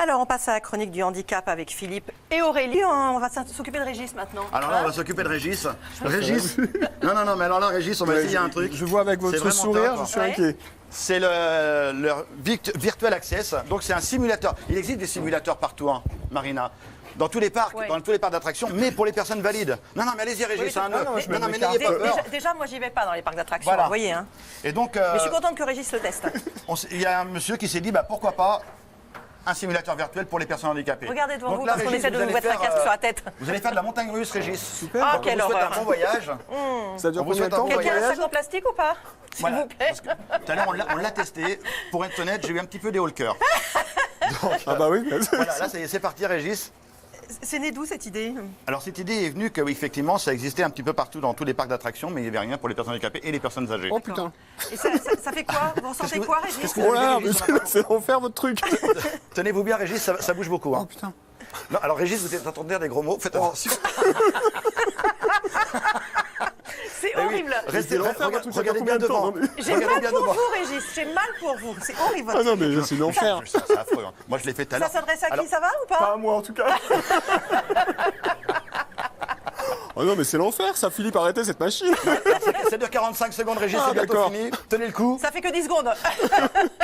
Alors, on passe à la chronique du handicap avec Philippe et Aurélie. On va s'occuper de Régis maintenant. Alors là, on va s'occuper de Régis. Régis Non, mais alors là, Régis, on va essayer un truc. Je vois avec C'est votre vraiment sourire, top. je suis inquiet. C'est le Virtual Access. Donc, c'est un simulateur. Il existe des simulateurs partout, hein, Marina. Dans tous les parcs, Ouais. dans tous les parcs d'attractions, mais pour les personnes valides. Non, mais allez-y, Régis, hein, non, mais n'ayez pas peur. Déjà, moi, j'y vais pas dans les parcs d'attractions, Voilà. vous voyez. Hein. Et donc, Mais je suis contente que Régis le teste. il y a un monsieur qui s'est dit, pourquoi pas un simulateur virtuel pour les personnes handicapées. Regardez devant Donc vous, là, parce qu'on Régis, essaie de vous vous allez mettre un faire, casque sur la tête. Vous allez faire de la montagne russe, Régis. Super. Ah, Donc, quelle on vous souhaite horreur. un bon voyage. Ça dure On vous combien de souhaite un temps bon votre Quelqu'un a un voyage sac en plastique ou pas S'il Voilà. vous plaît. Parce que tout à l'heure, on l'a testé. Pour être honnête, j'ai eu un petit peu des hauts le cœur. Ah bah oui. Voilà, là, c'est parti, Régis. C'est né d'où cette idée? Alors, cette idée est venue que, oui, effectivement, ça existait un petit peu partout dans tous les parcs d'attractions, mais il n'y avait rien pour les personnes handicapées et les personnes âgées. Oh putain. Et ça fait quoi? Vous ressentez quoi, Régis? Oh là, Régis, mais c'est l'enfer votre truc. Tenez-vous bien, Régis, ça bouge beaucoup. Oh Hein. putain. Non, alors, Régis, vous êtes en train de dire des gros mots. Faites attention. C'est horrible. Restez l'enfer, regardez, tout ça, regardez combien bien de temps, devant. non, J'ai Regardez mal bien pour devant. vous, Régis. J'ai mal pour vous. C'est horrible. Ah non, mais c'est l'enfer. C'est affreux. Hein. Moi, je l'ai fait tout à Ça l'heure. s'adresse à qui? Alors, Ça va ou pas? Pas à moi en tout cas. Oh non, mais c'est l'enfer ça, Philippe, arrêtez cette machine. ça dure 45 secondes, Régis, Ah, c'est bientôt d'accord. fini. Tenez le coup. Ça fait que 10 secondes.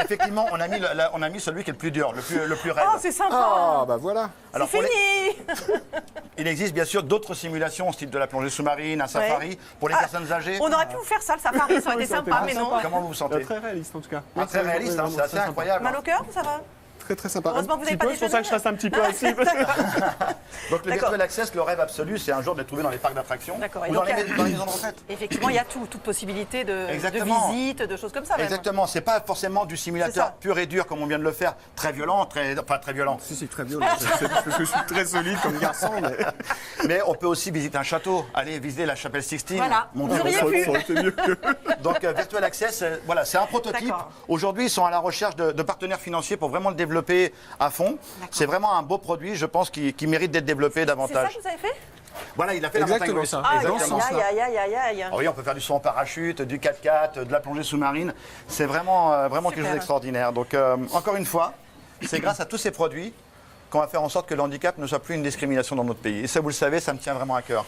Effectivement, on a mis celui qui est le plus dur, le plus raide. Oh, c'est sympa. Ah bah voilà. Alors, C'est pour les- fini. Il existe bien sûr d'autres simulations, au style de la plongée sous-marine, un safari, pour les personnes âgées. On aurait pu vous faire ça, le safari. Ça aurait été ça aurait été sympa, bien mais non. sympa. Comment vous vous sentez Très réaliste en tout cas. Très réaliste, hein, c'est assez incroyable. Mal au cœur, ça va? Très sympa. Heureusement que vous Un n'avez petit pas peu, c'est pour ça que je reste un petit peu assis. Donc le D'accord. Virtual Access, le rêve absolu, c'est un jour d'être trouvé dans les parcs d'attractions D'accord. Et ou dans donc, les, il y a- dans les maisons de retraite. Effectivement, il y a toute possibilité de Exactement. visite, de choses comme ça. même. Exactement, c'est pas forcément du C'est simulateur ça. pur et dur comme on vient de le faire, très violent, enfin très violent. Si, c'est très violent. Parce que je suis très solide comme garçon. Mais... Mais on peut aussi visiter un château, aller visiter la chapelle Sixtine. Voilà. Mon Vous Dieu, auriez ça- pu. Ça aurait été mieux que... Donc Virtual Access, voilà, c'est un prototype. D'accord. Aujourd'hui, ils sont à la recherche de partenaires financiers pour vraiment le développer à fond. C'est vraiment un beau produit, je pense, qui mérite d'être développé C'est ça davantage. que vous avez fait? Voilà, il a fait la montagne Exactement russe. ça. Aïe, Exactement. aïe, aïe, aïe, aïe. Ah oui, on peut faire du saut en parachute, du 4x4, de la plongée sous-marine. C'est vraiment quelque Super. chose d'extraordinaire. Donc, encore une fois, c'est grâce à tous ces produits qu'on va faire en sorte que le handicap ne soit plus une discrimination dans notre pays. Et ça, vous le savez, ça me tient vraiment à cœur.